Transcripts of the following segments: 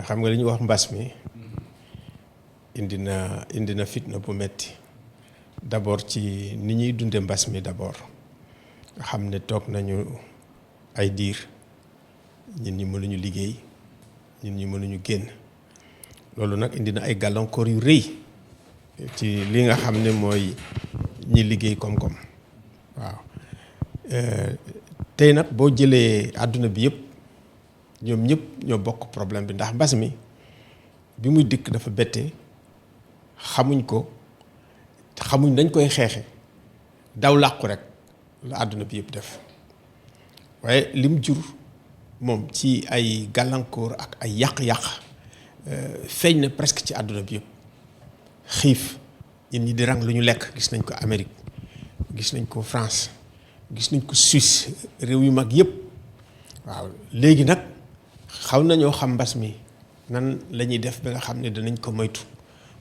xam nga li ñuy wax mbas mi indi na fitna bu metti d'abord ci ni ñuy dunde mbas mi d'abord nga xam ne toog nañu ay diir ñun ñi mënuñu liggéey ñun ñi mënuñu génn loolu nag indi na ay gàllankoor yu rëy ci li nga xam ne mooy ñi liggéey koom-koom waaw tey nag boo jëlee àdduna bi yëpp ñoom ñëpp ñoo bokk problème bi ndax mbas mi bi muy dikk dafa bette xamuñ ko xamuñ dañ koy xeexe daw làqu rek la àdduna bi yëpp def waaye lim jur moom ci ay gàllankoor ak ay yàq-yàq feeñ na presque ci àdduna bi yëpp xiif nit ñi di rang lu ñu lekk gis nañ ko Amérique gis nañ ko France gis nañ ko Suisse réew yu mag yëpp waaw léegi nag xaw nañoo xam mbas mi nan la ñuy def ba nga xam ne danañ ko moytu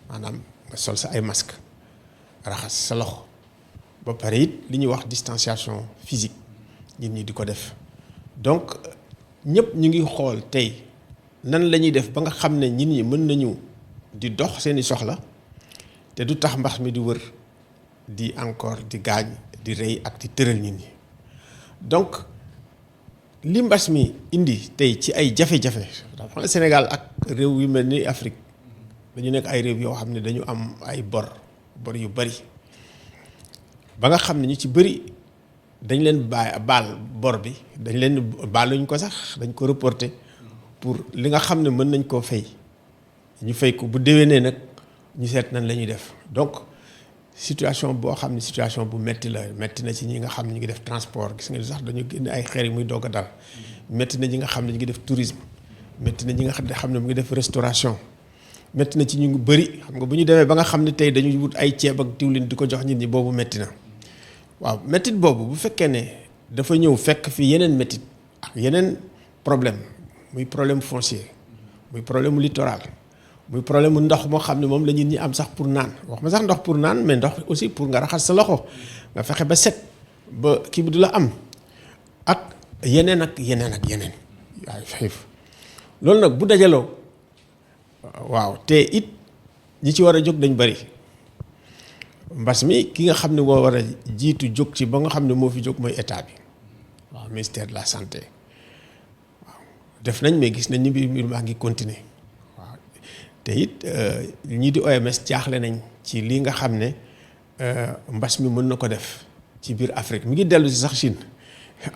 maanaam nga sol sa ay masque raxas sa loxo ba pare it li ñuy wax distanciation physique nit ñi di ko def donc ñëpp ñu ngi xool tey nan la ñuy def ba nga xam ne nit ñi mën nañu di dox seeni soxla te du tax mbas mi di wër di encore di gaañ di rey ak di tëral nit ñi donc li mbas mi indi tey ci ay jafe-jafe xam nga Sénégal ak réew yu mel ni Afrique dañu nekk ay réew yoo xam ne dañu am ay bor yu bari ba nga xam ne ñu ci bëri dañ leen baal bor bi dañ leen baaluñ ko sax dañ ko reporter pour li nga xam ne mën nañ koo fay ñu fay ko bu déwénee nag ñu seet nan la ñuy def donc situation boo xam ne situation bu metti la metti na ci ñi nga xam ne ñu ngi def transport gis nga sax dañu génne ay xeer yi muy doog a dal metti na ñi nga xam ne ñu ngi def tourisme metti na ñi nga xam ne mu ngi def restauration metti na ci ñu ngi bëri xam nga bu ñu demee ba nga xam ne tey dañuy wut ay ceeb ak diwlin di ko jox nit ñi boobu metti na waaw mettit boobu bu fekkee ne dafa ñëw fekk fi yeneen mettit ak yeneen problème muy problème foncier muy problème mu littoral muy problème mu ndox moo xam ne moom la nit ñi am sax pour naan wax ma sax ndox pour naan mais ndox aussi pour nga raxas sa loxo nga fexe ba set ba kii bi du la am ak yeneen ak yeneen ak yeneen waaye xiif loolu nag bu dajaloo waaw te it ñi ci war a jóg dañ bari mbas mi ki nga xam ne moo war a jiitu jóg ci ba nga xam ne moo fi jóg mooy état bi waaw ministère de la santé waaw def nañ mais gis nañ ni mbir maa ngi continuer waaw te it ñii di OMS jaaxle nañ ci lii nga xam ne mbas mi mën na ko def ci biir Afrique mi ngi dellu si sax Chine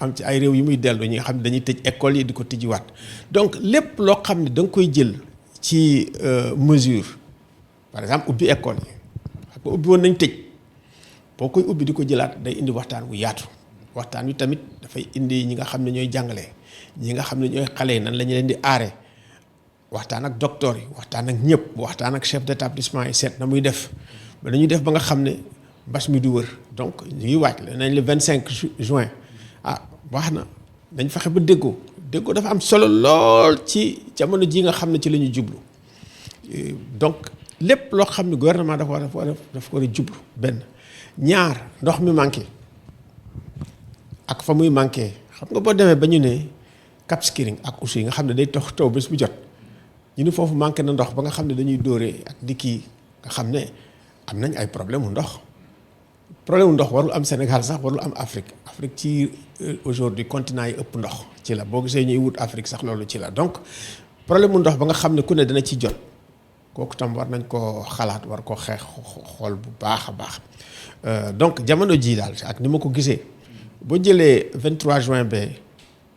am ci ay réew yi muy dellu ñi nga xam ne dañuy tëj école yi di ko tijjiwaat donc lépp loo xam ne da nga koy jël ci mesure par exemple ubbi école yi xam nga ubbi woon nañ tëj boo koy ubbi di ko jëlaat day indi waxtaan wu yaatu waxtaan wi tamit dafay indi ñi nga xam ne ñooy jàngale ñi nga xam ne ñooy xale yi nan la ñu leen di aare waxtaan ak docteur yi waxtaan ak ñëpp waxtaan ak chef d'établissement yi seet na muy def ba dañuy def ba nga xam ne mbas mi du wër donc ñu ngi waaj la nañ le 25 juin wax na dañ fexe ba déggoo dafa am solo lool ci jamono ji nga xam ne ci la ñu jublu donc lépp loo xam ne gouvernement dafa war a jublu benn ñaar ndox mi manqué ak fa muy manqué xam nga boo demee ba ñu ne Cap Skirring ak Oussouye yi nga xam ne day taw bés bu jot ñu ni foofu manqué na ndox ba nga xam ne dañuy dóoree ak di kii nga xam ne am nañ ay problème mu ndox warul am Sénégal sax warul am Afrique ci aujourd'hui continent yi ëpp ndox ci la boo gisee ñuy wut Afrique sax loolu ci la donc problème mu ndox ba nga xam ne ku ne dana ci jot kooku tam war nañ koo xalaat war koo xool bu baax a baax donc jamono jii daal ak ni ma ko gisee boo jëlee 23 juin ba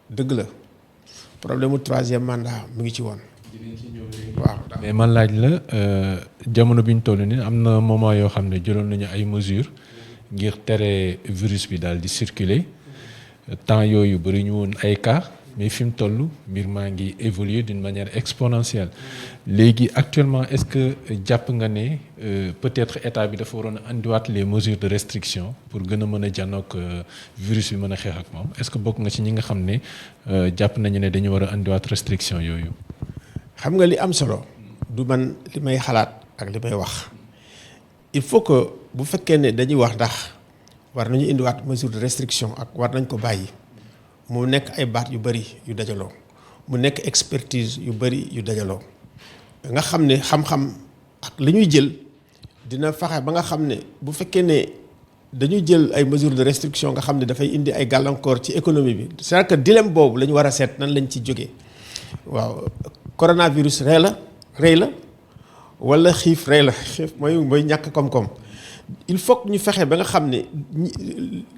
dëgg la problème mu 3e mandat mu ngi ci woon. waaw mais man laaj la jamono bi ñu toll nii am na moment yoo xam ne jëloon nañu ay mesures ngir tere virus bi daal di circuler temps yooyu bëri ñu woon ay cas mais fi mu toll mbir maa ngi évoluer d'une manière exponentielle léegi actuellement est-ce que jàpp nga ne peut-être état bi dafa waroon a andiwaat les mesures de restriction pour gën a mën a jànnoog virus bi mën a xeex ak moom est-ce que bokk nga ci ñi nga xam ne jàpp nañu ne dañu war a andiwaat restriction yooyu. xam nga li am solo du man li may xalaat ak li may wax il faut que bu fekkee ne dañuy wax ndax war nañu indiwaat mesure de restriction ak war nañ ko bàyyi mu nekk ay baat yu bari yu dajaloo mu nekk expertise yu bari yu dajaloo nga xam ne xam-xam ak li ñuy jël dina fexe ba nga xam ne bu fekkee ne dañuy jël ay mesures de restriction nga xam ne dafay indi ay gàllankoor ci économie bi c'est-à-dire que dilemme boobu la ñu war a seet nan lañ ci jógee waaw coronavirus rey la wala xiif rey la xiif mooy ñàkk koom-koom il faut que ñu fexe ba nga xam ne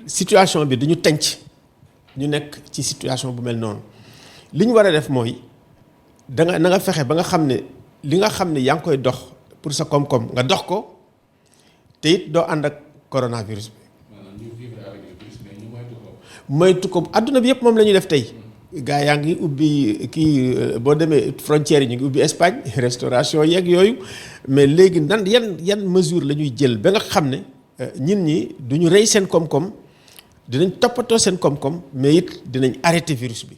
situation bi duñu tenc ñu nekk ci situation bu mel noonu li ñu war a def mooy na nga fexe ba nga xam ne li nga xam ne yaa ngi koy dox pour sa koom-koom nga dox ko te it doo ànd ak coronavirus bi. moytu ko adduna bi yëpp moom la ñuy def tey. gaa yaa ngi ubbi kii boo demee frontières yi ñu ngi ubbi Espagne restauration yeeg yooyu mais léegi yan mesure la ñuy jël ba nga xam ne ñin ñi du ñu rey seen koom-koom dinañ toppatoo seen koom-koom mais it dinañ arrêter virus bi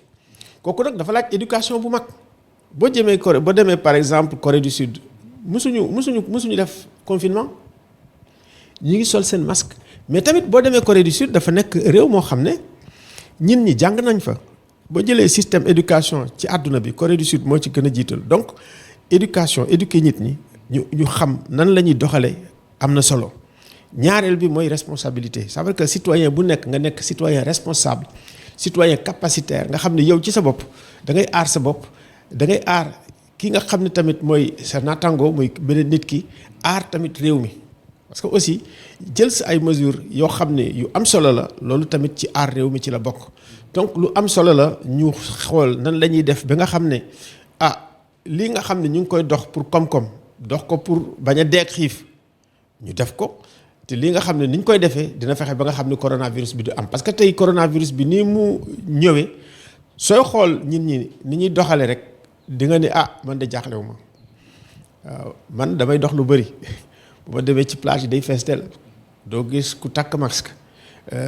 kooku nag dafa laaj éducation bu mag boo demee par exemple Corée du Sud musuñu def confinement ñu ngi sol seen masque mais tamit boo demee Corée du Sud dafa nekk réew moo xam ne ñin ñi jàng nañ fa. boo jëlee système éducation ci àdduna bi Corée du Sud moo ci gën a jiital donc éduquer nit ñi ñu xam nan la ñuy doxalee am na solo ñaareel bi mooy responsabilité ça veut dire que citoyen bu nekk nga nekk citoyen responsable citoyen capacitaire nga xam ne yow ci sa bopp da ngay aar sa bopp da ngay aar ki nga xam ne tamit mooy sa naataango muy beneen nit ki aar tamit réew mi parce que aussi jël sa ay mesures yoo xam ne yu am solo la loolu tamit ci aar réew mi ci la bokk. donc lu am solo la ñu xool nan la ñuy def ba nga xam ne lii nga xam ne ñu ngi koy dox pour koom-koom dox ko pour bañ a deeg xiif ñu def ko te lii nga xam ne ni ñu koy defee dina fexe ba nga xam ne coronavirus bi du am parce que tey coronavirus bi nii mu ñëwee sooy xool nit ñi ni ñuy doxale rek di nga ne man de jaaxlewu ma waaw man damay dox lu bëri bu ma demee ci plage yi day fees del doo gis ku takk masque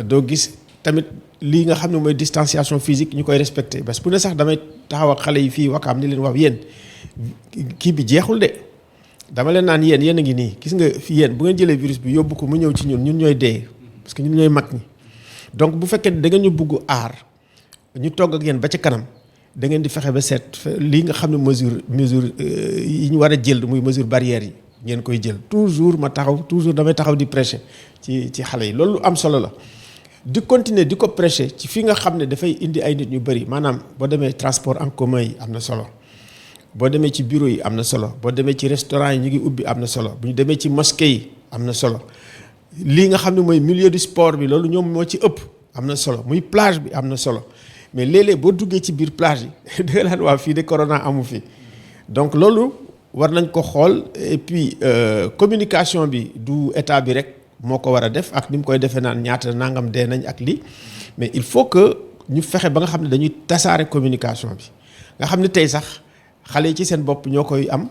doo gis tamit lii nga xam ne mooy distanciation physique ñu koy respecté parce que bu ne sax damay taxaw ak xale yi fii Wakaam ni leen wax yéen kii bi jeexul de dama leen naan yéen a ngi nii gis nga fi yéen bu ngeen jëlee virus bi yóbbu ko mu ñëw ci ñun ñooy dee parce que ñun ñooy mag ñi donc bu fekkee da ngeen ñu bugg aar ñu togg ak yéen ba ca kanam da ngeen di fexe ba seet lii nga xam ne mesure yi ñu war a jël muy mesure barrière yi ngeen koy jël toujours damay taxaw di prêcher ci xale yi loolu lu am solo la. di continuer di ko prêcher ci fi nga xam ne dafay indi ay nit ñu bëri maanaam boo demee transport en commun yi am na solo boo demee ci bureau yi am na solo boo demee ci restaurant yi ñu ngi ubbi am na solo bu ñu demee ci mosquée yi am na solo lii nga xam ne mooy milieu du sport bi loolu ñoom moo ci ëpp am na solo muy plage bi am na solo mais léeg-léeg boo duggee ci biir plage yi da nga naan waa fii de corona amu fi donc loolu war nañ ko xool et puis communication bi du état bi rek. moo ko war a def ak ni mu koy defee naan ñaata nangam dee nañ ak lii mais il faut que ñu fexe ba nga xam ne dañuy tasaare communication bi nga xam ne tey sax xale yi ci seen bopp ñoo koy am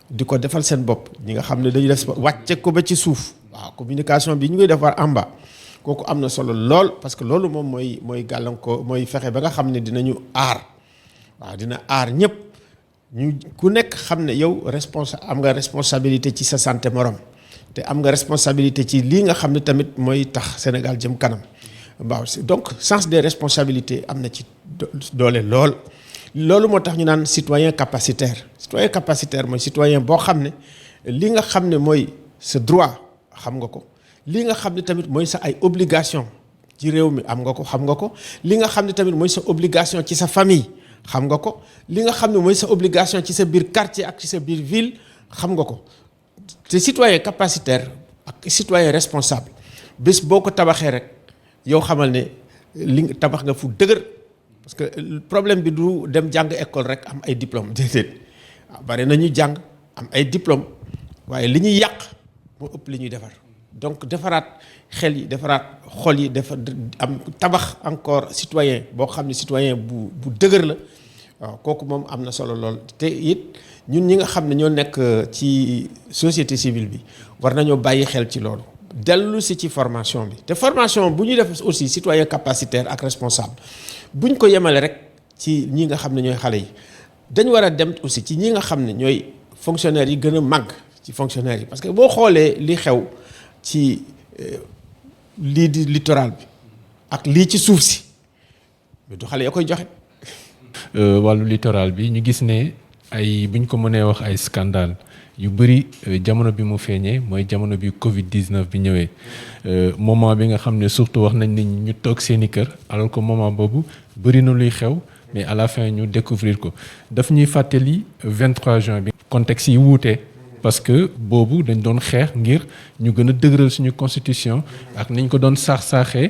di ko defal seen bopp ñi nga xam ne dañuy def wàcce ko ba ci suuf waaw communication bi ñu koy def war en bas kooku am na solo lool parce que loolu moom mooy gàllankoor mooy fexe ba nga xam ne dinañu aar waaw dina aar ñëpp ñu ku nekk xam ne yow am nga responsabilité ci sa santé morom. te am nga responsabilité ci lii nga xam ne tamit mooy tax Sénégal jëm kanam waaw donc sens des responsabilités am na ci doole loolu moo tax ñu naan citoyen capacitaire mooy citoyen boo xam ne li nga xam ne mooy sa droit xam nga ko li nga xam ne tamit mooy sa ay obligation ci réew mi am nga ko xam nga ko li nga xam ne tamit mooy sa obligation ci sa famille xam nga ko li nga xam ne mooy sa obligation ci sa biir quartier ak ci sa biir ville xam nga ko te citoyen capacitaire ak citoyen responsable bés boo ko tabaxee rek yow xamal ne li tabax nga fu dëgër parce que problème bi du dem jàng école rek am ay diplôme déedéet waaw bari na ñuy jàng am ay diplôme waaye li ñuy yàq moo ëpp li ñuy defar donc defaraat xel yi defaraat xol yi am tabax encore citoyen boo xam ne citoyen bu dëgër la waaw kooku moom am na solo lool te it ñun ñi nga xam ne ñoo nekk ci société civile bi war nañoo bàyyi xel ci loolu dellu si ci formation bi te formation bu ñuy def aussi citoyen capacitaire ak responsable buñ ko yemale rek ci ñi nga xam ne ñooy xale yi dañ war a dem aussi ci ñi nga xam ne ñooy fonctionnaires yi gën a màgg ci fonctionnaires yi parce que boo xoolee li xew ci lii di littoral bi ak lii ci suuf si mais du xale ya koy joxe. wàllu littoral bi ñu gis ne ay buñ ko mënee wax ay scandale yu bëri jamono bi mu feeñee mooy jamono bi Covid 19 bi ñëwee moment bi nga xam ne surtout wax nañ nit ñi ñu toog seeni kër alors que moment boobu bëri na luy xew mais à la fin ñu découvrir ko daf ñuy fàttali 23 juin bi. contexte yi wuute parce que boobu dañ doon xeex ngir ñu gën a dëgëral suñu constitution ak niñ ko doon saax-saaxee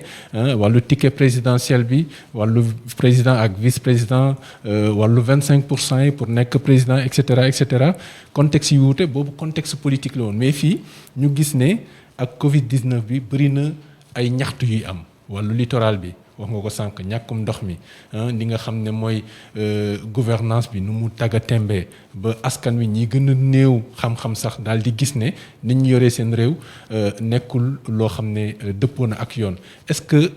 wàllu ticket présidentiel bi wàllu président ak vice président wàllu 25% yi pour nekk président et cetera contexte yi wuute boobu contexte politique la woon mais fii ñu gis ne ak Covid 19 bi bëri na ay ñaxtu yuy am wàllu littoral bi. wax nga ko sànq ñàkkum ndox mi li nga xam ne mooy gouvernance bi nu mu tagga tembe ba askan wi ñi gën a néew xam-xam sax daal di gis ne nit ñu yoree seen réew nekkul loo xam ne dëppoo na ak yoon est-ce que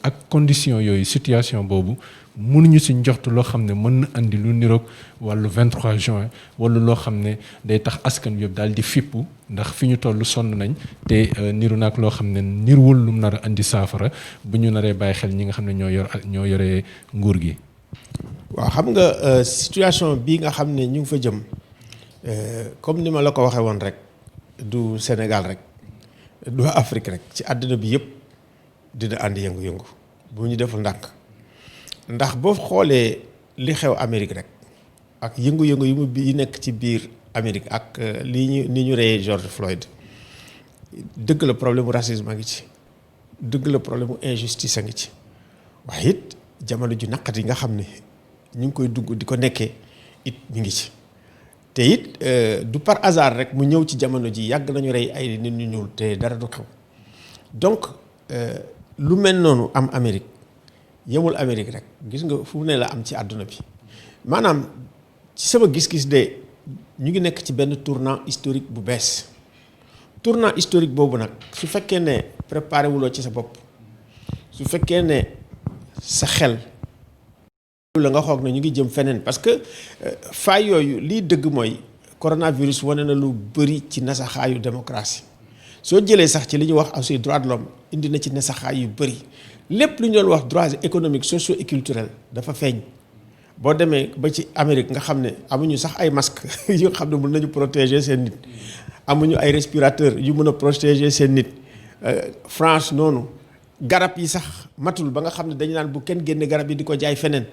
ak condition yooyu situation boobu mënuñu si njoxtu loo xam ne mën na andi lu niroog wàllu 23 juin wala loo xam ne day tax askan wi yëpp daal di fippu ndax fi ñu toll sonn nañ te niru naag loo xam ne niruwul lu mu nar a andi saafara bu ñu naree bàyyi xel ñi nga xam ne ñoo yore nguur gi. waaw xam nga situation bii nga xam ne ñu ngi fa jëm comme ni ma la ko waxee woon rek du Sénégal rek du Afrique rek ci àddina bi yëpp dina andi yëngu-yëngu bu ñu deful ndànk. ndax boo xoolee li xew Amérique rek ak yëngu-yëngu yi nekk ci biir Amérique ak ni ñu reyee George Floyd dëgg la problème mu racisme a ngi ci dëgg la problème mu injustice a ngi ci waaye it jamono ju naqat yi nga xam ne ñu ngi koy dugg di ko nekkee it mi ngi ci te it du par hasard rek mu ñëw ci jamono ji yàgg nañu rey ay nit ñu ñuul te dara du xew donc lu mel noonu am Amérique. yemul Amérique rek gis nga fu ne la am ci àdduna bi maanaam ci sama gis-gis de ñu ngi nekk ci benn tournant historique bu bees tournant historique boobu nag su fekkee ne préparé wuloo ci sa bopp su fekkee ne sa xel la nga xoog ne ñu ngi jëm feneen parce que faay yooyu lii dëgg mooy coronavirus wane na lu bëri ci nasaxaayu démocratie soo jëlee sax ci li ñuy wax aussi droit de l'homme indi na ci nasaxaay yu bëri lépp lu ñu doon wax droits économiques sociaux et culturels dafa feeñ boo demee ba ci Amérique nga xam ne amuñu sax ay masques yu nga xam ne mën nañu protéger seen nit amuñu ay respirateurs yu mën a protéger seen nit France noonu garab yi sax matul ba nga xam ne dañu naan bu kenn génne garab yi di ko jaay feneen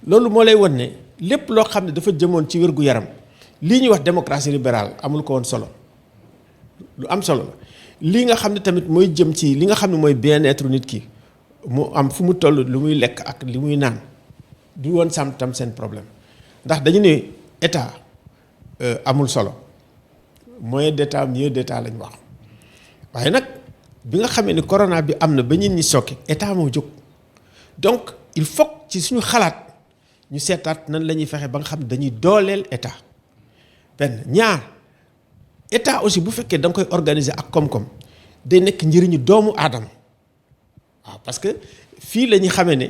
loolu moo lay won ne lépp loo xam ne dafa jëmoon ci wér-gu-yaram lii ñuy wax démocratie libérale amul ko woon solo lu am solo la lii nga xam ne tamit mooy jëm ci li nga xam ne mooy bien-être nit ki mu am fu mu toll lu muy lekk ak li muy naan du woon sam tam seen problème ndax dañu ne état amul solo moyen d'état mieux d'état lañ wax waaye nag bi nga xamee ni corona bi am na ba nit ñi sokki état moo jóg donc il faut ci suñu xalaat ñu seetaat nan la ñuy fexe ba nga xam ne dañuy dooleel état benn ñaar état aussi bu fekkee da nga koy organiser ak koom-koom day nekk njëriñu doomu aadama waaw parce que fii la ñuy xamee ne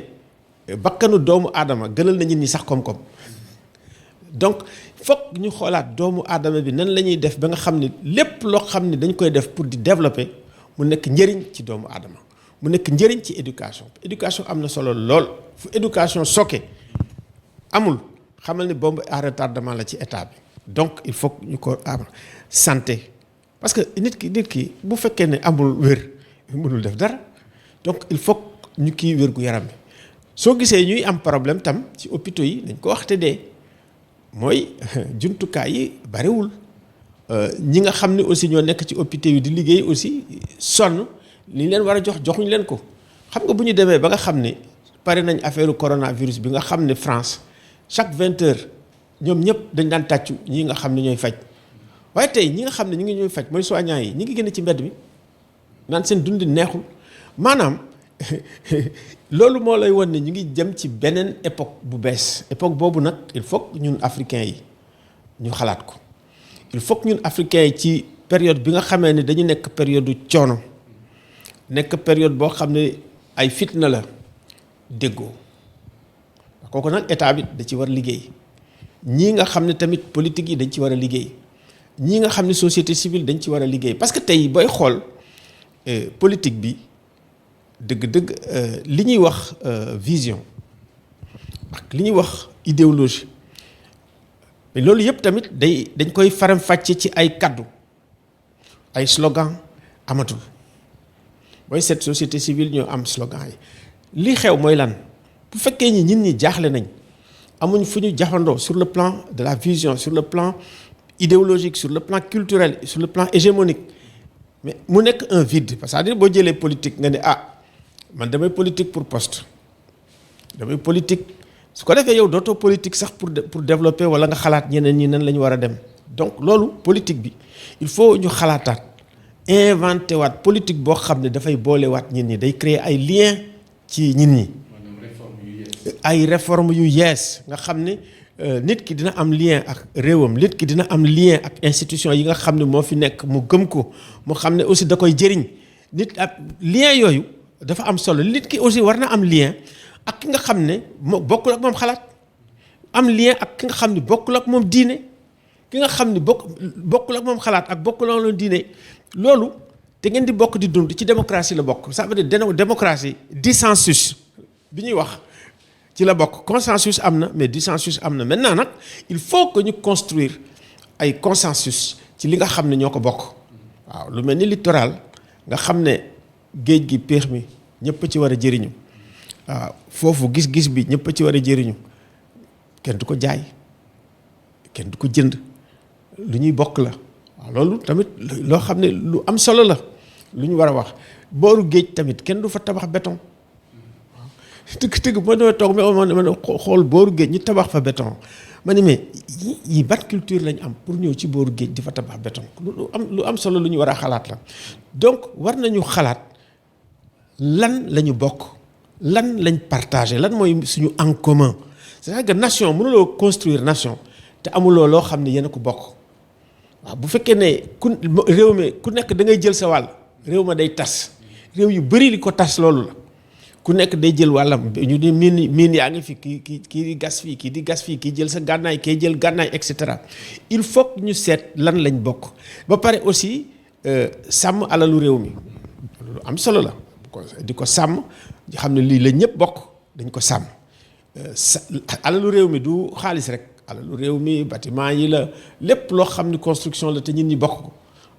bakkanu doomu aadama gënal na nit ñi sax koom-koom donc fokk ñu xoolaat doomu aadama bi nan la ñuy def ba nga xam ne lépp loo xam ne dañ koy def pour di développer mu nekk njëriñ ci doomu aadama mu nekk njëriñ ci éducation am na solo lool fu éducation sokke amul xamal ni bombe à retardement la ci état bi donc il faut ñu ko am santé parce que nit ki bu fekkee ne amul wér mënul def dara donc il faut ñu kii wér gu yaram bi soo gisee ñuy am problème tam ci hôpitaux yi dañ ko waxte dee mooy jumtukaay yi bariwul ñi nga xam ne aussi ñoo nekk ci hôpitaux yi di liggéey aussi sonn li leen war a joxuñ leen ko xam nga bu ñu demee ba nga xam ne pare nañ affaire coronavirus bi nga xam ne France chaque 20 heures ñoom ñëpp dañ daan tàccu ñi nga xam ne ñooy faj waaye tey ñi nga xam ne ñu ngi ñooy faj mooy soignants yi ñi ngi génn ci mbedd mi naan seen dund neexul maanaam loolu moo lay won ne ñu ngi jëm ci beneen époque bu bees époque boobu nag il faut que ñun africains yi ñu xalaat ko il faut que ñun africains yi ci période bi nga xamee ne dañu nekk période du coono nekk période boo xam ne ay fitna la déggoo kooku nag état bi da ci war liggéey ñii nga xam ne tamit politique yi dañ ci war a liggéey ñii nga xam ne société civile dañ ci war a liggéey parce que tey booy xool politique bi dëgg-dëgg li ñuy wax vision ak li ñuy wax idéologie mais loolu yëpp tamit dañ koy faram-fàcce ci ay kaddu ay slogan amatul mooy cette société civile ñoo am slogan yi li xew mooy lan bu fekkee nit ñi jaaxle nañ amuñ fu ñu jaxandoo sur le plan de la vision sur le plan idéologique sur le plan culturel sur le plan hégémonique mais mu nekk un vide parce que c'est-à-dire boo jëlee politique nga ne man damay politique pour poste damay politique su ko defee yow dootoo politique sax pour développer wala nga xalaat ñeneen ñi nan la ñu war a dem donc loolu politique bi il faut ñu xalaataat inventé waat politique boo xam ne dafay boolewaat nit ñi day créer ay liens ci nit ñi. ay réformes yu yees nga xam ne nit ki dina am lien ak réewam nit ki dina am lien ak institution yi nga xam ne moo fi nekk mu gëm ko mu xam ne aussi da koy jëriñ nit ak lien yooyu dafa am solo nit ki aussi war na am lien ak ki nga xam ne bokkul ak moom xalaat am lien ak ki nga xam ne bokkul ak moom diine ki nga xam ne bokkul ak moom xalaat ak bokkul ak moom diine loolu te ngeen di bokk di dund ci démocratie la bokk ça veut dire démocratie dissensus bi ñuy wax ci la bokk consensus am na mais dissensus am na maintenant nag il faut que ñu construire ay consensus ci li nga xam ne ñoo ko bokk waaw lu mel ni littoral nga xam ne géej gi péex mi ñëpp ci war a jëriñu waaw foofu gis-gis bi ñëpp ci war a jëriñu kenn du ko jaay kenn du ko jënd lu ñuy bokk la waaw loolu tamit loo xam ne lu am solo la lu ñu war a wax booru géej tamit kenn du fa tabax béton tëgg moo dama toog ma xool booru géej ñu tabax fa béton ma ne mais yi ban culture lañ am pour ñëw ci booru géej di fa tabax béton lu am solo lu ñu war a xalaat la donc war nañu xalaat lan la ñu bokk lan lañ partagé lan mooy suñu en commun c'est-à-dire que nation mënuloo construire nation te amuloo loo xam ne yéen a ko bokk waaw bu fekkee ne réew mi ku nekk da ngay jël sa wàll réew ma day tas réew yu bëri li ko tas loolu la ku nekk day jël wàllam ñu di miin yaa ngi fi kii di gas fii kii di gas fii kii jël sa gànnaay kii jël gànnaay et cetera il faut que ñu seet lan lañ bokk ba pare aussi sàmm alalu réew mi lu am solo la di ko sàmm xam ne lii la ñëpp bokk dañ ko sàmm alalu réew mi du xaalis rek alalu réew mi bâtiment yi la lépp loo xam ne construction la te ñun ñi bokk ko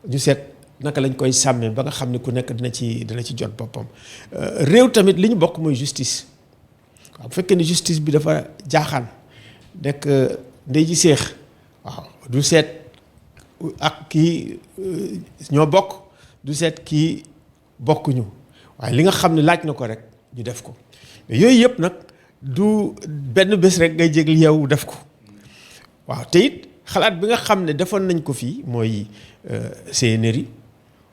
ñu seet naka lañ koy sàmmee ba nga xam ne ku nekk dina ci jot boppam réew tamit li ñu bokk mooy justice waaw bu fekkee ne justice bi dafa jaaxaan nekk ndey ji seex waaw du seet ak kii ñoo bokk du seet kii bokkuñu waaye li nga xam ne laaj na ko rek ñu def ko mais yooyu yëpp nag du benn bés rek ngay jégl yow def ko waaw te it xalaat bi nga xam ne defoon nañ ko fii mooy CNRI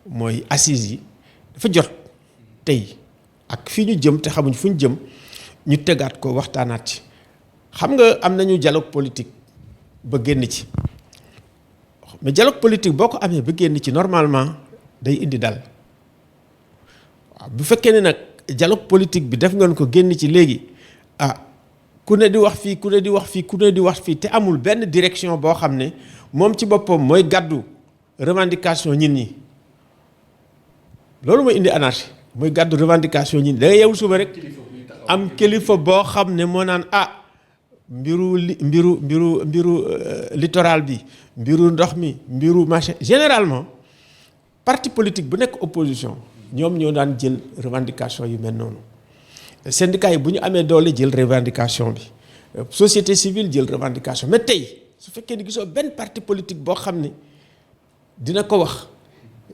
mooy assises yi dafa jot tey ak fii ñu jëm te xamuñ fu ñu jëm ñu tegaat ko waxtaanaat ci xam nga am nañu dialogue politique ba génn ci mais dialogue politique boo ko amee ba génn ci normalement day indi dal waaw bu fekkee ne nag dialogue politique bi def ngeen ko génn ci léegi ku ne di wax fii ku ne di wax fii ku ne di wax fii te amul benn direction boo xam ne moom ci boppam mooy gàddu revendication ñin ñi loolu mooy indi anarchie mooy gàddu revendication ñin da ngay yeewu suba rek am kilifa boo xam ne moo naan mbiru littoral bi mbiru ndox mi mbiru machin généralement parti politique bu nekk opposition ñoom ñoo daan jël revendication yu mel noonu syndicat yi bu ñu amee doole jël revendication bi société civile jël revendication mais tey su fekkee ni gisoo benn parti politique boo xam ne dina ko wax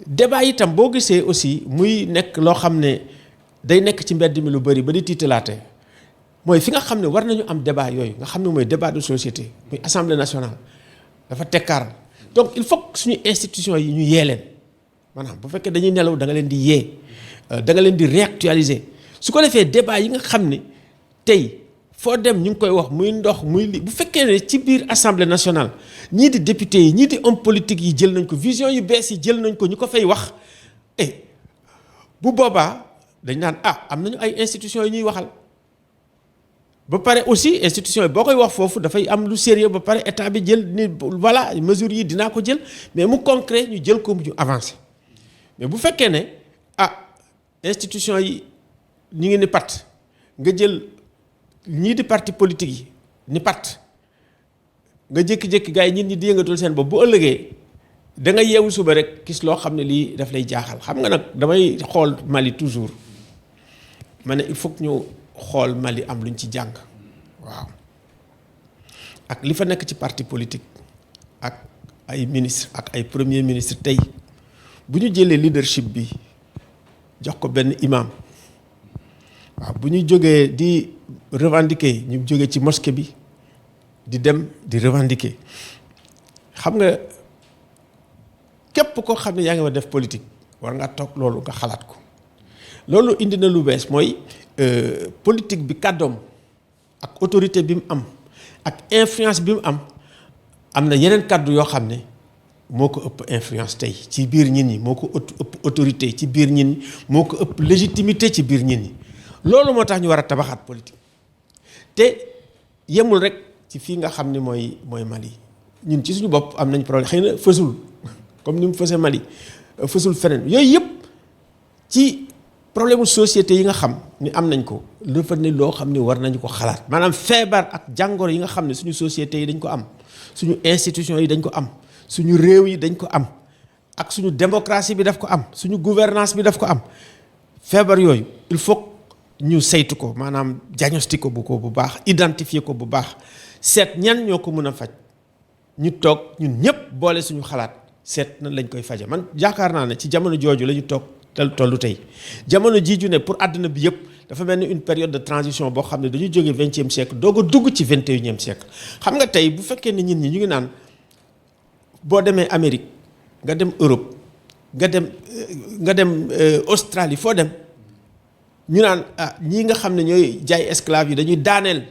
débat itam boo gisee aussi muy nekk loo xam ne day nekk ci mbedd mi lu bëri ba di tiitalaate mooy fi nga xam ne war nañu am débat yooyu nga xam ne mooy débat de société muy assemblée nationale dafa tekkaaral donc il faut que suñu institution yi ñu yee leen maanaam bu fekkee dañuy nelaw da nga leen di yee da nga leen di réactualiser su ko defee débat yi nga xam ne tey foo dem ñu ngi koy wax muy ndox muy li bu fekkee ne ci biir assemblée nationale ñii di député yi ñii di homme politique yi jël nañ ko vision yu bees yi jël nañ ko ñu ko fay wax bu boobaa dañ naan am nañu ay institutions yi ñuy waxal ba pare aussi institution yi boo koy wax foofu dafay am lu sérieux ba pare état bi jël ni voilà mesures yi dinaa ko jël mais mu concret ñu jël ko mu ñu avancé mais bu fekkee ne institution yi ñu ngi ni pat nga jël ñii di parti politique yi ni pat nga jékki-jékki gars yi nit ñi di yëngatul seen bopp bu ëllëgee da nga yeewu suba rek gis loo xam ne lii daf lay jaaxal. xam nga nag damay xool Mali toujours ma ne il faut que ñu xool Mali am luñ ci jàng waaw ak li fa nekk ci parti politique ak ay ministre ak ay premier ministre tey bu ñu jëlee leadership bi jox ko benn imam waaw bu ñu jógee di revendiquer ñu jógee ci mosquée bi di dem di revendiquer xam nga képp koo xam ne yaa ngi war def politique war nga toog loolu nga xalaat ko loolu indi na lu bees mooy politique bi kàddoom ak autorité bi mu am ak influence bi mu am na yeneen kàddu yoo xam ne moo ko ëpp influence tey ci biir nit ñi moo ko ëpp autorité ci biir nit ñi moo ko ëpp légitimité ci biir nit ñi loolu moo tax ñu war a tabaxaat politique te yemul rek ci fii nga xam ne mooy Mali ñun ci suñu bopp am nañ problème xëy na fësul comme ni mu fësee Mali fësul feneen yooyu yëpp ci problème mu société yi nga xam ni am nañ ko lu fa ne loo xam ne war nañu ko xalaat maanaam feebar ak jàngoro yi nga xam ne suñu société yi dañ ko am suñu institution yi dañ ko am suñu réew yi dañ ko am ak suñu démocratie bi daf ko am suñu gouvernance bi daf ko am feebar yooyu il faut ñu saytu ko maanaam diagnostic ko bu baax identifier ko bu baax seet ñan ñoo ko mën a faj ñu toog ñun ñëpp boole suñu xalaat seet na lañ koy faje man yaakaar naa ne ci jamono jooju la ñu toog tollu tey jamono jii ju ne pour àdduna bi yëpp dafa mel ni une période de transition boo xam ne dañu jógee 20e siècle doog a dugg ci 21e siècle xam nga tey bu fekkee ne nit ñi ñu ngi naan boo demee Amérique nga dem Europe nga dem Australie foo dem ñu naan ñii nga xam ne ñooy jaay esclave yi dañuy daaneel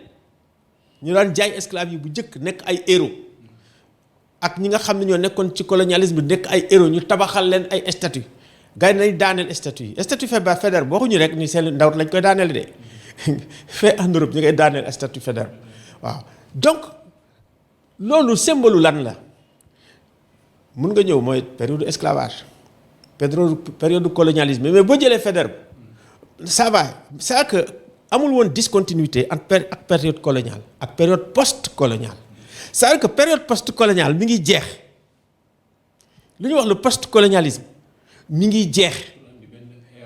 ñu daan jaay esclave yi bu njëkk nekk ay héros ak ñi nga xam ne ñoo nekkoon ci colonialisme bi nekk ay héros ñu tabaxal leen ay statue gars yi nañ daaneel statue yi statue Faidherbe waxuñu rek ni seen ndaw lañ koy daaneel de fait en Europe ñu ngay daaneel statue Faidherbe waaw donc loolu symbole lan la mun nga ñëw mooy période esclavage période colonialisme mais boo jëlee Faidherbe ça va c'est que amul woon discontinuité ak période coloniale ak période post-coloniale c'est que période post-coloniale mi ngi jeex li ñuy wax le post-colonialisme mi ngi jeex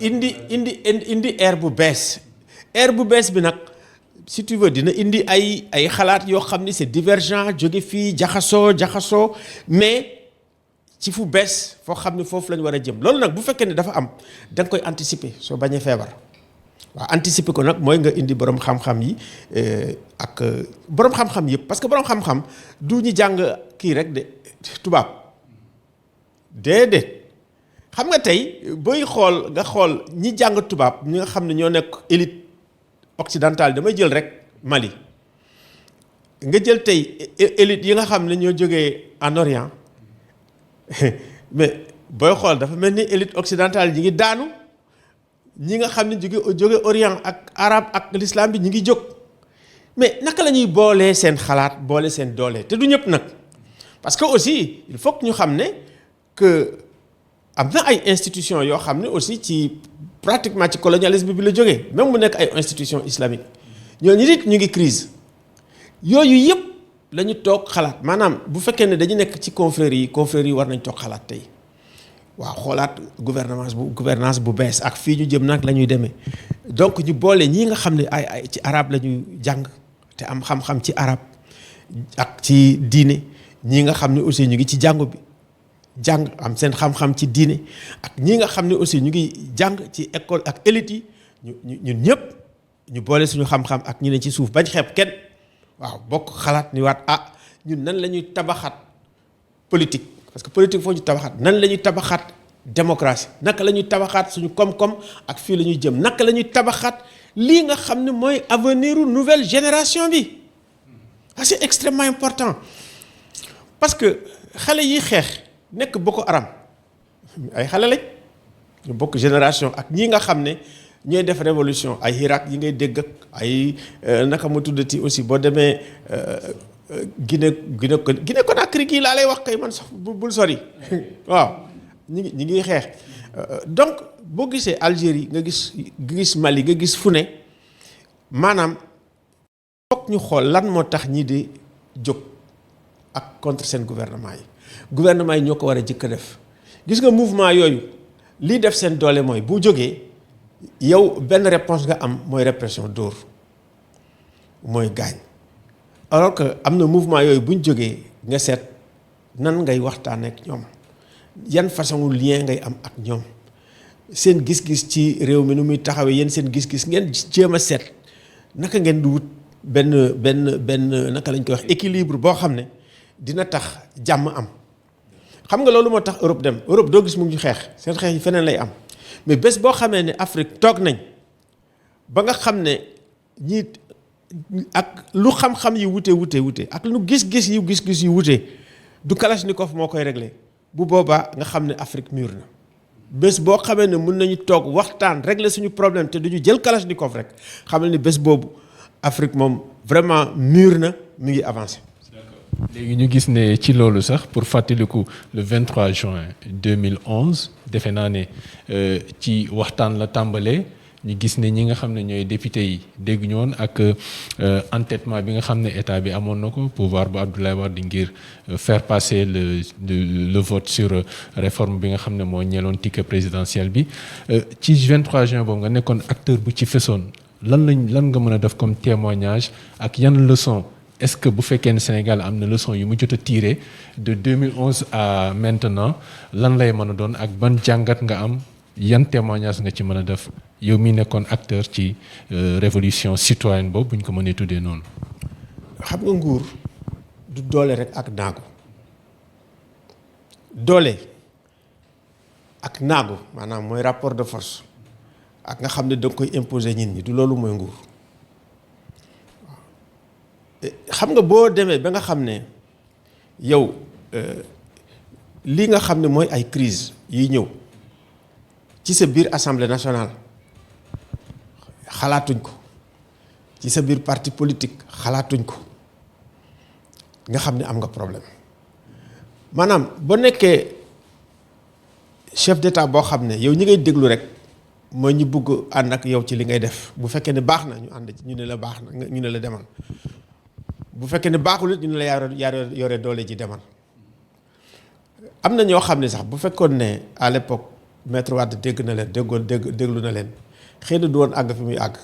indi ère bu bees bi nag si tu veux dina indi ay xalaat yoo xam ni c'est divergent jóge fii jaxasoo mais ci fu bees foo xam ne foofu la ñu war a jëm loolu nag bu fekkee ne dafa am da nga koy anticiper soo bañee feebar waaw anticiper ko nag mooy nga indi borom xam-xam yi ak borom xam-xam yëpp parce que borom xam-xam du ñu jàng kii rek de tubaab déedéet xam nga tey booy xool nga xool ñi jàng tubaab ñi nga xam ne ñoo nekk élite occidentale damay jël rek Mali nga jël tey élite yi nga xam ne ñoo jógee en Orient mais booy xool dafa mel ni élite occidentale ñi ngi daanu ñi nga xam ne jóge Orient ak arabe ak l'islam bi ñi ngi jóg mais naka la ñuy boolee seen xalaat boole seen doole te du ñëpp nag parce que aussi il faut que ñu xam ne que am na ay institutions yoo xam ne aussi ci pratiquement ci colonialisme bi la jógee même mu nekk ay institutions islamiques ñooñu it ñu ngi crise yooyu yëpp la ñu toog xalaat maanaam bu fekkee ne dañu nekk ci confréries yi war nañ toog xalaat tey waaw xoolaat gouvernance bu bees ak fii ñu jëm nag la ñuy demee donc ñu boole ñii nga xam ne ay ci arabe la ñuy jàng te am xam-xam ci arabe ak ci diine ñii nga xam ne aussi ñu ngi ci jàngu bi jàng am seen xam-xam ci diine ak ñii nga xam ne aussi ñu ngi jàng ci école ak élite yi ñun ñëpp ñu boole suñu xam-xam ak ñi ne ci suuf bañ xeeb kenn waaw bokk xalaat ni waat ñun nan la ñuy tabaxaat politique parce que politique foo ñu tabaxaat nan la ñuy tabaxaat démocratie naka la ñuy tabaxaat suñu koom-koom ak fii la ñuy jëm naka la ñuy tabaxaat lii nga xam ne mooy avenir nouvelle génération bi c'est extrêmement important parce que xale yi xeex nekk Boko Haram ay xale lañ ñu bokk génération ak ñii nga xam ne ñooy def révolution ay Irak yi ngay dégg ak ay naka mu tuddati aussi boo demee Guinée Conakry gii laa lay wax kay man sax bul sori waaw ñi ngi xeex donc boo gisee Algérie nga gis Mali nga gis fu ne maanaam foog ñu xool lan moo tax ñi di jóg ak contre seen gouvernement yi ñoo ko war a jëkk a def gis nga mouvement yooyu lii def seen doole mooy bu jógee yow benn réponse nga am mooy répression dóor mooy gaañ alors que am na mouvement yooyu bu ñu jógee nga seet nan ngay waxtaan ak ñoom yan façon lien ngay am ak ñoom seen gis-gis ci réew mi nu muy taxawee yéen seen gis-gis ngeen jéem a seet naka ngeen di wut benn naka lañ koy wax équilibre boo xam ne dina tax jàmm am xam nga loolu moo tax Europe dem Europe doo gis mu ngi xeex seen xeex yi feneen lay am mais bés boo xamee ne Afrique toog nañ ba nga xam ne ñi ak lu xam-xam yi wute ak lu gis-gis yu wute du Kalachnikov moo koy réglé bu boobaa nga xam ne Afrique mûr na bés boo xamee ne mun nañu toog waxtaan régler suñu problème te duñu jël Kalachnikov rek xamal ni bés boobu Afrique moom vraiment mûr na mi ngi avancé. léegi ñu gis ne ci loolu sax pour fàttaliku le 23 juin 2011 defe naa ne ci waxtaan la tàmbalee ñu gis ne ñi nga xam ne ñooy député yi dégg ñu woon ak entêtement bi nga xam ne état bi amoon na ko pouvoir bu Abdoulaye Wade ngir faire passer le vote sur réforme bi nga xam ne moo ñeeloon ticket présidentiel bi ci 23 juin boobu nga nekkoon acteur bu ci fesoon lan nga mën a def comme témoignage ak yan leçon est-ce que bu fekkee ne Sénégal am na leçon yu mu jot a tiré de 2011 à maintenant lan lay mën a doon ak ban jàngat nga am yan témoignage nga ci mën a def yow mi nekkoon acteur ci révolution citoyenne boobu bu ñu ko mënee tuddee noonu. xam nga nguur du doole rek ak naagu doole ak naagu maanaam mooy rapport de force ak nga xam ne da nga koy imposer nit ñi du loolu mooy nguur. xam nga boo demee ba nga xam ne yow lii nga xam ne mooy ay crise yi ñëw ci sa biir assemblée nationale xalaatuñ ko ci sa biir parti politique xalaatuñ ko nga xam ne am nga problème maanaam boo nekkee chef d'état boo xam ne yow ñi ngay déglu rek mooy ñu bugg ànd ak yow ci li ngay def bu fekkee ne baax na ñu ànd ci ñu ne la baax na ñu ne la demal bu fekkee ne baaxul it ñu ne la yore doole ji demal am na ñoo xam ne sax bu fekkoon ne à l'époque maître Wade dégg na leen déglu na leen xëy na du woon àgg fi muy àgg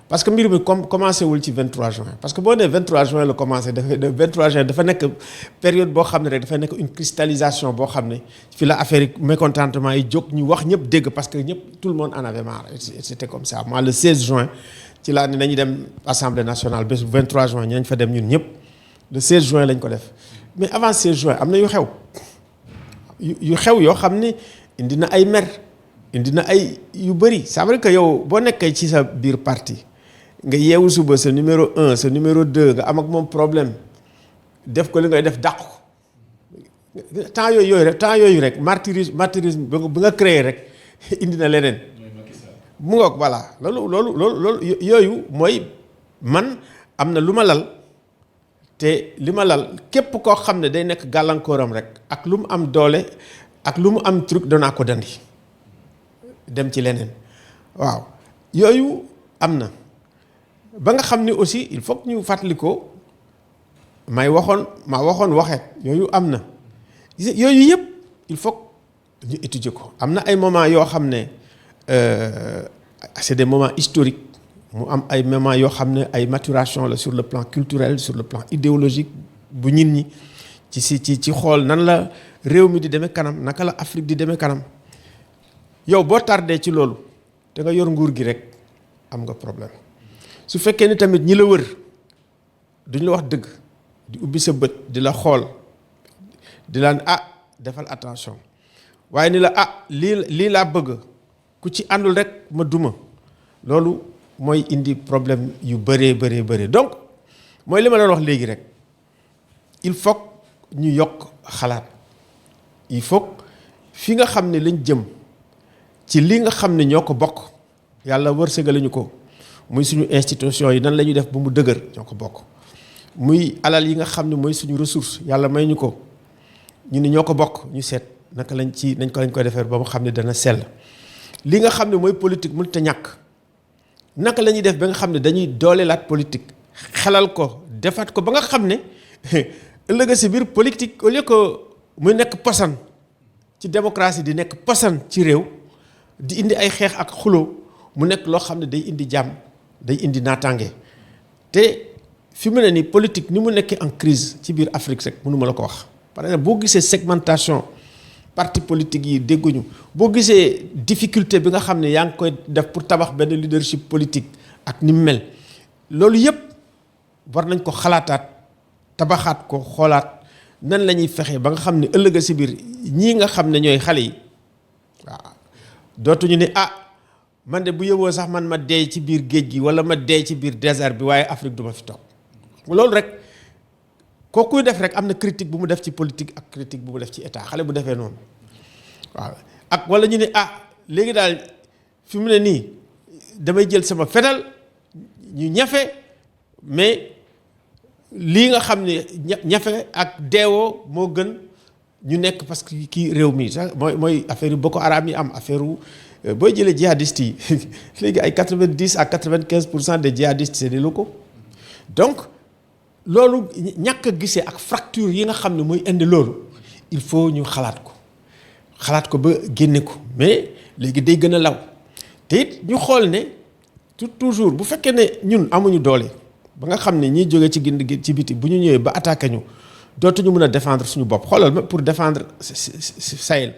parce que mbir mi commencé wul ci 23 juin parce que boo nee 23 juin la commencé 23 juin dafa nekk période boo xam ne rek dafay nekk une cristallisation boo xam ne fi la affaire yi mécontentement yi jóg ñu wax ñëpp dégg parce que ñëpp tout le monde en avait marre et c'était comme ça moi le 16 juin ci laa ne nañu dem assemblée nationale bés 23 juin ñu nañ fa dem ñun ñëpp le 16 juin lañ ko def mais avant 16 juin am na yu xew yoo xam ne indi na ay mer indi na ay yu bëri ça veut dire que yow boo nekkee ci sa biir parti nga yeewu suba sa numéro 1 sa numéro 2 nga am ak moom problème def ko li ngay def dàq ko temps yooyu rek martyrisme bi nga créé rek indi na leneen mu ngoog voilà loolu yooyu mooy man am na lu ma lal te li ma lal képp koo xam ne day nekk gàllankooram rek ak lu mu am doole ak lu mu am truc danaa ko dandi dem ci leneen waaw yooyu am na ba nga xam ni aussi il faut que ñu fàttali ko maa waxoon waxeet yooyu am na yooyu yëpp il faut que ñu étudier ko am na ay moments yoo xam ne c'est des moments historiques mu am ay moments yoo xam ne ay maturation la sur le plan culturel sur le plan idéologique bu nit ñi ci xool nan la réew mi di demee kanam naka la Afrique di demee kanam yow boo tardé ci loolu te nga yor nguur gi rek am nga problème su fekkee ni tamit ñi la wër duñ la wax dëgg di ubbi sa bët di la xool di laan defal attention waaye ni la lii laa bëgg ku ci àndul rek ma duma loolu mooy indi problème yu bëree donc mooy li ma doon wax léegi rek il faut ñu yokk xalaat il faut fi nga xam ne lañ jëm ci li nga xam ne ñoo ko bokk yàlla wërsëgale ñu ko muy suñu institution yi nan la ñuy def ba mu dëgër ñoo ko bokk muy alal yi nga xam ne mooy suñu ressource yàlla may ñu ko ñu ni ñoo ko bokk ñu seet naka lañ koy defee ba mu xam ne dana sell li nga xam ne mooy politique mënut a ñàkk naka la ñuy def ba nga xam ne dañuy dooleelaat politique xelal ko defaat ko ba nga xam ne ëllëg si biir politique au lieu que muy nekk posan ci démocratie di nekk posan ci réew di indi ay xeex ak xuloo mu nekk loo xam ne day indi jàmm day indi naataange te fi mu ne nii politique ni mu nekkee en crise ci biir Afrique rek mënu ma la ko wax. par exemple boo gisee segmentation parti politique yi dégguñu boo gisee difficulté bi nga xam ne yaa ngi koy def pour tabax benn leadership politique ak ni mu mel loolu yëpp war nañ ko xalaataat tabaxaat ko xoolaat nan la ñuy fexe ba nga xam ne ëllëg si biir ñii nga xam ne ñooy xale yi waaw dootuñu ne man de bu yëboo sax man ma dee ci biir géej gi wala ma dee ci biir désert bi waaye Afrique du ma fi toog loolu rek kookuy def rek am na critique bu mu def ci politique ak critique bu mu def ci état xale bu defee noonu waaw ak wala ñu ne léegi daal fi mu ne nii damay jël sama fetal ñu ñafe mais lii nga xam ne ñafe ak deewoo moo gën ñu nekk parce que kii réew mi sax mooy affaire yu Boko Haram yi am affaire booy jëlee djihadistes yi léegi ay 90 à 95% des djihadistes c'est des locaux donc loolu ñàkk a gisee ak fracture yi nga xam ne mooy indi loolu il faut ñu xalaat ko ba génne ko mais léegi day gën a law te it ñu xool ne toujours bu fekkee ne ñun amuñu doole ba nga xam ne ñiy jógee ci gind ci biti bu ñu ñëwee ba attaqué ñu dootuñu mën a défendre suñu bopp xoolal ma pour défendre Sahel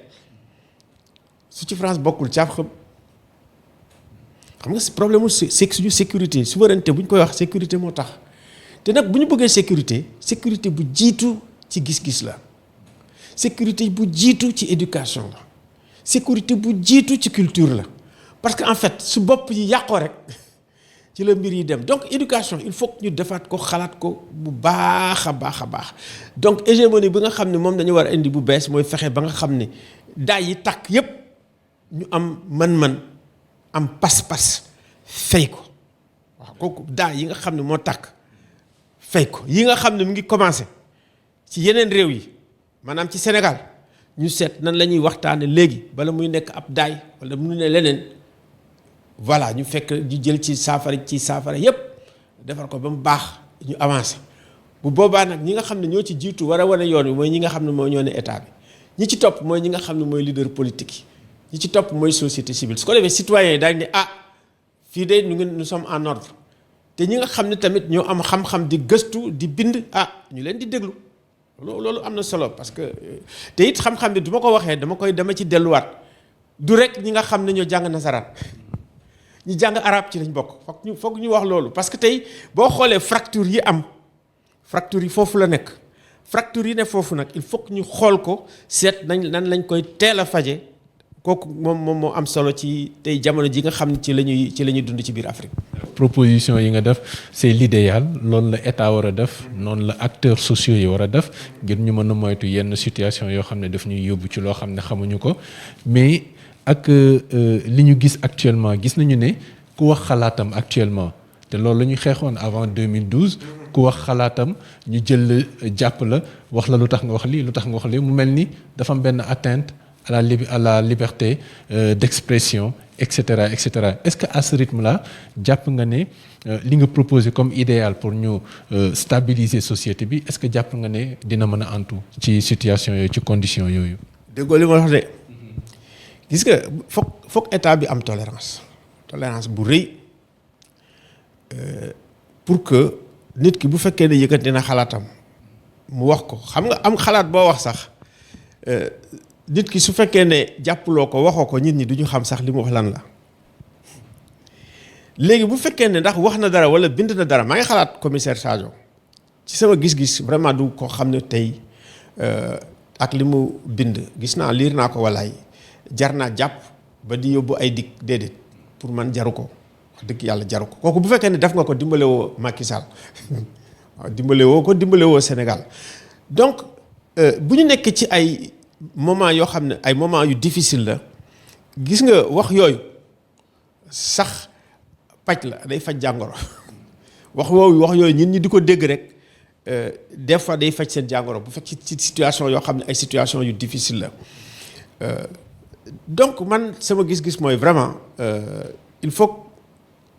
su ci France bokkul caaf xam nga problème mu suñu sécurité souveraineté bu ñu koy wax sécurité moo tax te nag bu ñu bëggee sécurité bu jiitu ci gis-gis la sécurité bu jiitu ci éducation la sécurité bu jiitu ci culture la parce que en fait su bopp yi yàqoo rek ci la mbir yi dem donc éducation il faut que ñu defaat ko xalaat ko bu baax a baax donc hégémonie bi nga xam ne moom dañu war a indi bu bees mooy fexe ba nga xam ne daay yi tàkk yépp ñu am man-man am pas-pas fay ko waaw kooku daay yi nga xam ne moo tàkk fay ko yi nga xam ne mu ngi commencé ci yeneen réew yi maanaam ci Sénégal ñu seet nan la ñuy waxtaane léegi bala muy nekk ab daay wala mu ne leneen voilà ñu fekk ñu jël ci saafara yépp defar ko ba mu baax ñu avancé bu boobaa nag ñi nga xam ne ñoo ci jiitu war a wane yoon wi mooy ñi nga xam ne mooy ñoo ne état bi ñi ci topp mooy ñi nga xam ne mooy leader politique yi ñi ci topp mooy société civile su ko defee citoyens yi daañu ne fii de nous sommes en ordre te ñi nga xam ne tamit ñoo am xam-xam di gëstu di bind ñu leen di déglu loolu am na solo parce que te it xam-xam bi du ma ko waxee dama ci delluwaat du rek ñi nga xam ne ñoo jàng nasaraan ñi jàng arab ci lañ bokk foog ñu wax loolu parce que tey boo xoolee fracture yi am fracture yi foofu la nekk fracture yi ne foofu nag il faut que ñu xool ko seet nan lañ koy teel a faje kooku moom moo am solo ci tey jamono ji nga xam ne ci la ñuy dund ci biir Afrique. proposition yi nga def c'est l'idéal loolu la état war a def noonu la acteurs sociaux yi war a def ngir ñu mën a moytu yenn situation yoo xam ne daf ñuy yóbbu ci loo xam ne xamuñu ko mais ak li ñu gis actuellement gis nañu ne ku wax xalaatam actuellement te loolu la ñu xeexoon avant 2012 ku wax xalaatam ñu jël jàpp la wax la lu tax nga wax lii lu tax nga wax lii mu mel ni dafa am benn atteinte à la liberté d'expression et cetera est-ce que à ce rythme-là jàpp nga ne li nga proposé comme idéal pour ñu stabiliser société bi est-ce que jàpp nga ne dina mën a antu ci situation yooyu ci conditions yooyu. déggoo li ma wax de gis nga foog état bi am tolérance bu rëy pour que nit ki bu fekkee ne yëkkati na xalaatam mu wax ko xam nga am xalaat boo wax sax. nit ki su fekkee ne jàppuloo ko waxoo ko nit ñi duñu xam sax li mu wax lan la léegi bu fekkee ne ndax wax na dara wala bind na dara maa ngi xalaat commissaire Sadio ci sama gis-gis vraiment du ko xam ne tey ak li mu bind gis naa liir naa ko walaay jar naa jàpp ba di yóbbu ay dik déedéet pour man jaru ko wax dëgg yàlla jaru ko kooku bu fekkee ne def nga ko dimbale woo Macky Sall waaw dimbale woo Sénégal donc bu ñu nekk ci ay moment yoo xam ne ay moment yu difficile la gis nga wax yooyu sax paj la day faj jàngoro wax yooyu ñun ñi di ko dégg rek des fois day faj seen jàngoro bu fekk ci situation yoo xam ne ay situation yu difficile la donc man sama gis-gis mooy vraiment il faut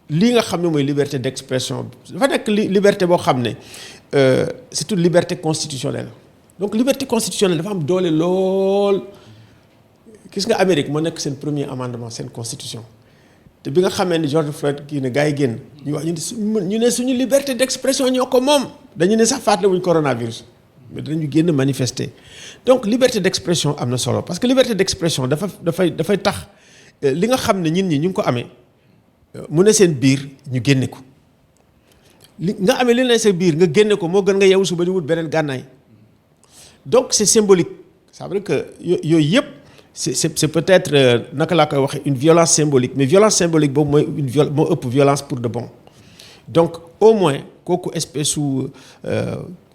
lii nga xam ne mooy liberté d'expression dafa nekk liberté boo xam ne c'est une liberté constitutionnelle donc liberté constitutionnelle dafa am doole lool gis nga Amérique moo nekk seen premier amendement seen constitution te bi nga xamee ni George Floyd kii ne gars yi génn ñu wax ñu ne suñu liberté d'expression ñoo ko moom dañu ne sax fàttali wuñ coronavirus mais danañu génn manifester donc liberté d'expression am na solo parce que liberté d'expression dafay tax li nga xam ne ñin ñi ñu ngi ko amee mu ne seen biir ñu génne ko li nga amee li ne sa biir nga génne ko moo gën nga yeewu suba di wut beneen gànnaay donc c'est symbolique ça veut dire que yooyu yëpp c'est peut-être naka laa koy waxee une violence symbolique mais violence symbolique boobu mooy moo ëpp violence pour de bon donc au moins kooku espèce su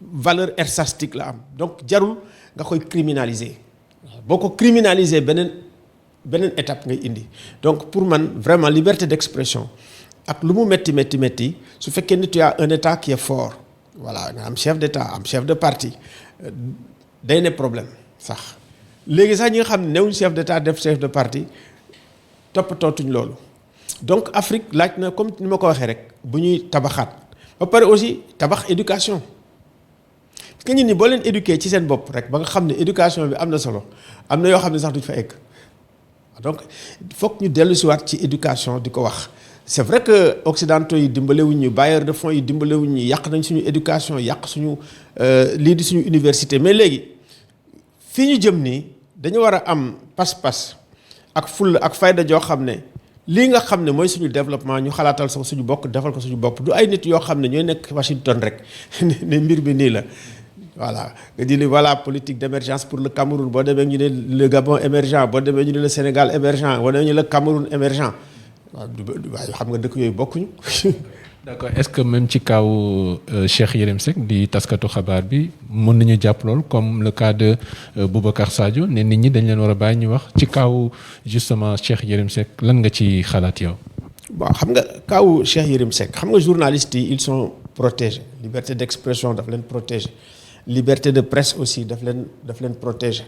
valeur ersastique la am donc jarul nga koy criminaliser boo ko criminaliser beneen étape ngay indi donc pour man vraiment liberté d'expression ak lu mu métti su fekkee ni tu as un état qui est fort voilà nga am chef d'état am chef de parti day ne problème sax léegi sax ñi nga xam ne newuñ chef d'état def chef de parti toppatootuñ loolu donc Afrique laaj na comme ni ma ko waxee rek bu ñuy tabaxaat ba pare aussi tabax éducation parce que nit ñi boo leen éduquer ci seen bopp rek ba nga xam ne éducation bi am na solo am na yoo xam ne sax duñ fa egg donc foog ñu dellu si waat ci éducation di ko wax c'est vrai que occidentaux yi dimbalewuñ ñu bailleurs de fonds yi dimbalewuñ ñu yàq nañ suñu éducation yàq suñu lii di suñu université mais léegi fii ñu jëm nii dañu war a am pas-pas ak fulla ak fayda joo xam ne lii nga xam ne mooy suñu développement ñu xalaatal sax suñu bokk defal ko suñu bopp du ay nit yoo xam ne ñooy nekk Washington rek ne mbir bi nii la voilà nga di voilà politique d'émergence pour le Cameroun boo demee ñu ne le Gabon émergent boo demee ñu ne le Sénégal émergent boo demee ñu ne le Cameroun émergent waaw xam nga dëkk yooyu bokkuñu. d'accord est-ce que même ci kaw Cheikh Yérim Seck di taskatu xabaar bi mën nañu jàpp lool comme le cas de Boubacar Sadio ne nit ñi dañ leen war a bàyyi ñu wax ci kaw justement Cheikh Yérim Seck lan nga ci xalaat yow. bon xam nga kaw Cheikh Yérim Seck xam nga journalistes yi ils sont protégés liberté d'expression daf leen protéger liberté de presse aussi daf leen protéger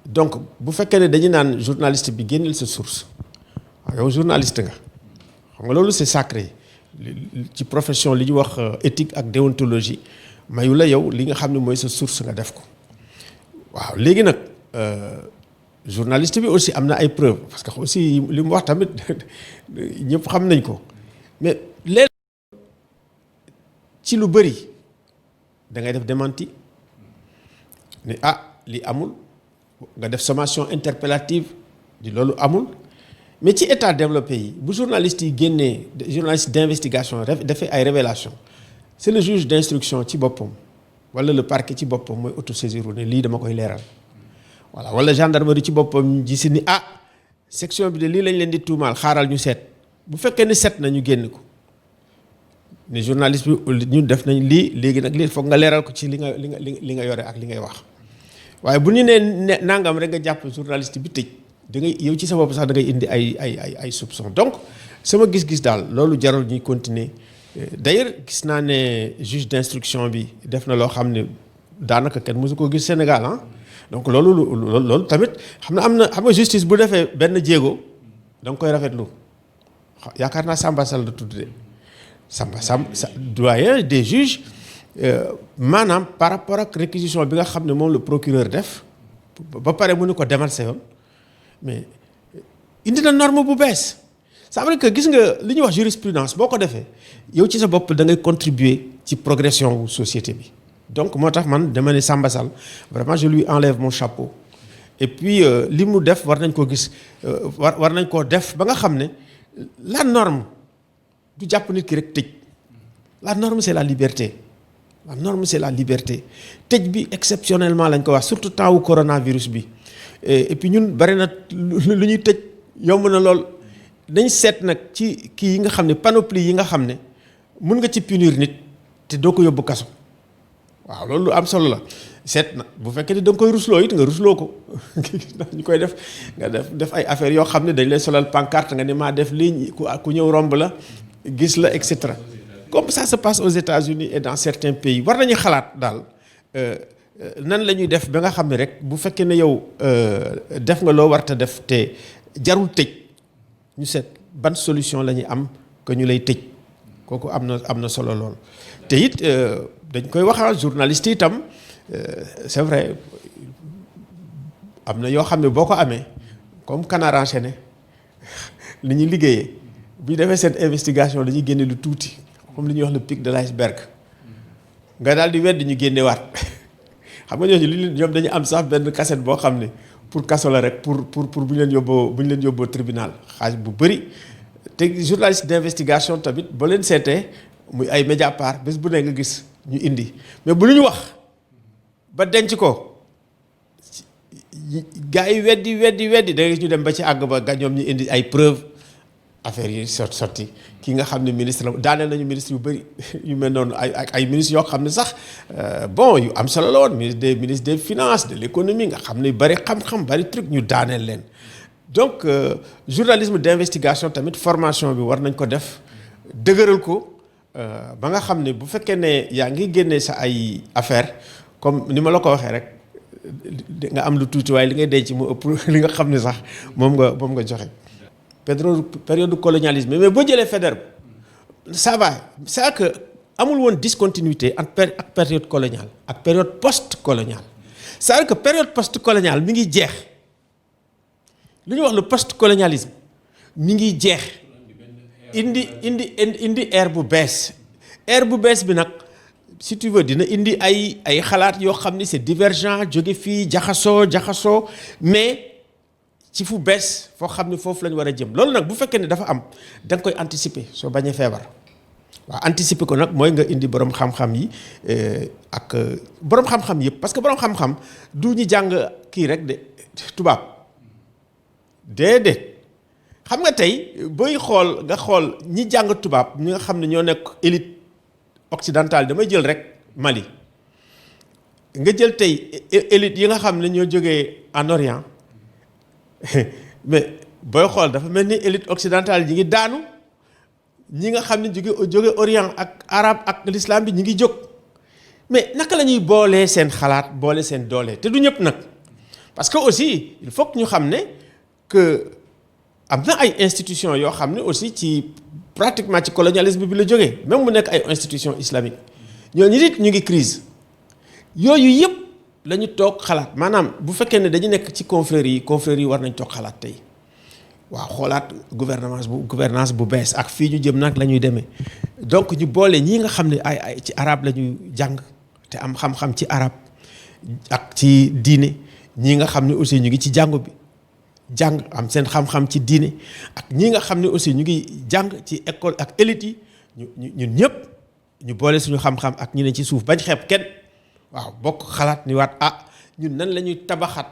donc bu fekkee ne dañu naan journaliste bi génneel sa source waaw yow journaliste nga xam nga loolu c'est sacré. ci profession li ñu wax éthique ak déontologie mayu la yow li nga xam ne mooy sa source nga def ko waaw léegi nag journaliste bi aussi am na ay preuves parce que aussi li mu wax tamit ñëpp xam nañ ko mais léegi ci lu bëri da ngay def démenti ne li amul nga def sommation interpellative di loolu amul. mais ci état développé yi bu journalistes yi génnee journaliste d'investigation dafay ay révélation c'est le juge d'instruction ci boppam wala le parquet ci boppam mooy autosaisir ne lii dama koy leeral voilà wala gendarmerie ci boppam gis ni section bi de lii lañ leen di tuumaal xaaral ñu seet bu fekkee ni seet na ñu génn ko ne journaliste bi ñu def nañ lii léegi nag lii foog nga leeral ko ci li nga yore ak li ngay wax waaye bu ñu nee nangam rek nga jàpp journaliste bi tëj. da ngay yow ci sa bopp sax da ngay indi ay soupçons donc sama gis-gis daal loolu jarul ñuy continuer d'ailleurs gis naa ne juge d'instruction bi def na loo xam ne daanaka kenn mësu ko gis Sénégal donc loolu tamit xam nga justice bu defee benn jéego da nga koy rafetlu yaakaar naa Samba Sall la tudd de Samba doyen des juges maanaam par rapport ak réquisition bi nga xam ne moom le procureur def ba pare mu ne ko demal sa yoon mais indi na norme bu bees ça veut dire que gis nga li ñuy wax jurisprudence boo ko defee yow ci sa bopp da ngay contribuer ci progression wu société bi donc moo tax man dama ne Samba Sall vraiment je lui enlève mon chapeau et puis li mu def war nañ koo gis war nañ koo def ba nga xam ne la norme du jàpp nit ki rek tëj la norme c'est la liberté tëj bi exceptionnellement lañ ko wax surtout temps wu coronavirus bi et puis ñun bari na lu ñuy tëj yomb na lool dañ seet nag ci kii yi nga xam ne panoplie yi nga xam ne mun nga ci punir nit te doo ko yóbbu kaso waaw loolu lu am solo la seet na bu fekkee ni da nga koy rusloo it nga rusloo ko ndax ñu koy def nga def ay affaires yoo xam ne dañ lay solal pancarte nga ne maa def lii ku ñëw romb la gis la et cetera comme ça se passe aux États-Unis et dans certains pays war nañu xalaat daal nan la ñuy def ba nga xam ne rek bu fekkee ne yow def nga loo warta def te jarul tëj ñu seet ban solution la ñuy am que ñu lay tëj kooku am na solo lool. te it dañ koy wax journaliste itam c'est vrai am na yoo xam ne boo ko amee comme Canard enchaîné li ñuy liggéeyee bu ñu defee seen investigation dañuy génne lu tuuti comme li ñuy wax le pic de l'iceberg nga daal di wedd ñu génnewaat xam nga ñooñu ñoom dañu am sax benn cassette boo xam ne pour kaso la rek pour bu ñu leen yóbboo tribunal xaalis bu bëri. te journaliste d'investigation tamit boo leen seetee muy ay Mediapart bés bu ne nga gis ñu indi mais bu lu ñu wax ba denc ko gars yi weddi da nga gis ñu dem ba ci àgg ba ñoom ñu indi ay preuves affaire yi sotti ki nga xam ne ministre la daaneel nañu ministre yu bëri yu mel noonu ay ministres yoo xam ne sax bon yu am solo la woon ministre des finances de l'économie nga xam ne bëri xam-xam bëri truc ñu daaneel leen. donc journalisme d'investigation tamit formation bi war nañ ko def dëgëral ko ba nga xam ne bu fekkee ne yaa ngi génnee sa ay affaire comme ni ma la ko waxee rek nga am lu tuuti waaye li ngay denc mu ëpp li nga xam ne sax moom nga joxe. période colonialisme mais boo jëlee Faidherbe ça va c'est que amul woon discontinuité ak période coloniale ak période post-coloniale c'est que période post-coloniale mi ngi jeex. li ñuy wax le post-colonialisme mi ngi jeex indi ère bu bees bi nag si tu veux dina indi ay xalaat yoo xam ni c'est divergent jóge fii jaxasoo mais ci fu bees foo xam ni foofu la ñu war a jëm loolu nag bu fekkee ne dafa am da nga koy anticiper soo bañee feebar waaw anticiper ko nag mooy nga indi borom xam-xam yi ak borom xam-xam yëpp parce que borom xam-xam du ñu jàng kii rek de tubaab. déedéet xam nga tey booy xool ñi jàng tubaab ñi nga xam ne ñoo nekk élite occidentale damay jël rek Mali nga jël tey élite yi nga xam ne ñoo jógee en Orient mais booy xool dafa mel ni élite occidentale ñi ngi daanu ñi nga xam ne jóge Orient ak arabe ak l'islam bi ñi ngi jóg mais naka la ñuy boolee seen xalaat boole seen doole te du ñëpp nag parce que aussi il faut que ñu xam ne que am na ay institutions yoo xam ne aussi ci pratiquement ci colonialisme bi la jógee même mu nekk ay institutions islamiques ñooñu nit ñu ngi crise yooyu yëpp la ñu toog xalaat maanaam bu fekkee ne dañu nekk ci confréries yi war nañ toog xalaat tey waaw xoolaat gouvernance bu bees ak fii ñu jëm nag la ñuy demee donc ñu boole ñii nga xam ne ay ci arabe la ñuy jàng te am xam-xam ci arabe ak ci diine ñii nga xam ne aussi ñu ngi ci jàngu bi jàng am seen xam-xam ci diine ak ñi nga xam ne aussi ñu ngi jàng ci école ak élite yi ñun ñëpp ñu boole suñu xam-xam ak ñi ne ci suuf bañ xeeb kenn waaw bokk xalaat ni waat ñun nan la ñuy tabaxaat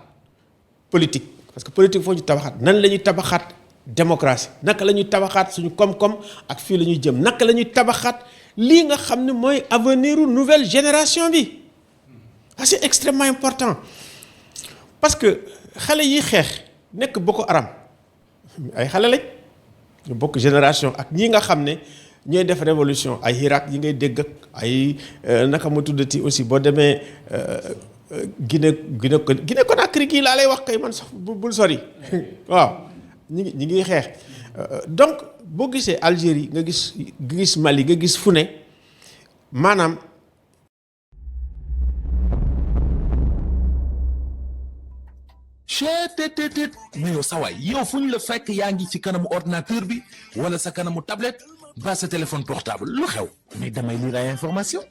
politique parce que politique foo ñu tabaxaat nan la ñuy tabaxaat démocratie naka la ñuy tabaxaat suñu koom-koom ak fii la ñuy jëm naka la ñuy tabaxaat lii nga xam ne mooy avenir u nouvelle génération bi c'est extrêmement important parce que xale yi xeex nekk Boko Haram ay xale lañ ñu bokk génération ak ñi nga xam ne ñooy def révolution ay Irak yi ngay dégg ak ay naka ma tuddati aussi boo demee Guinée Conakry gii laa lay wax kay man sax bul sori waaw ñi ngi xeex donc boo gisee Algérie nga gis Mali nga gis fu ne maanaam chetttt mais yow sawaay yow fu ñu la fekk yaa ngi ci kanamu ordinateur bi wala sa kanamu tablette ba sa téléphone portable lu xew mais damay lire ay information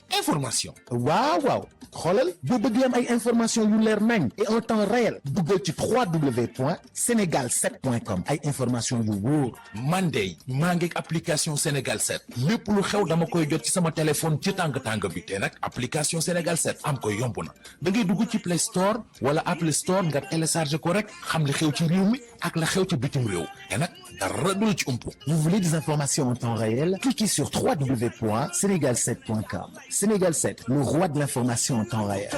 waaw xoolal boo bëgg am ay information yu leer nañ et en temps réel duggal ci www.senegal7.com ay information yu wóor man de maa ngi application Sénégal 7 lépp lu xew dama koy jot ci sama téléphone ci tàng bi te nag application Sénégal 7 am ko yomb na da ngay dugg ci Play Store wala Apple Store nga télécharge ko rek xam li xew ci réew mi ak la xew ci bitim réew te nag dara du la ci umpu. Vous voulez des informations en temps réel? Cliquez sur www.senegal7.com. Sénégal 7, le roi de l'information en temps réel.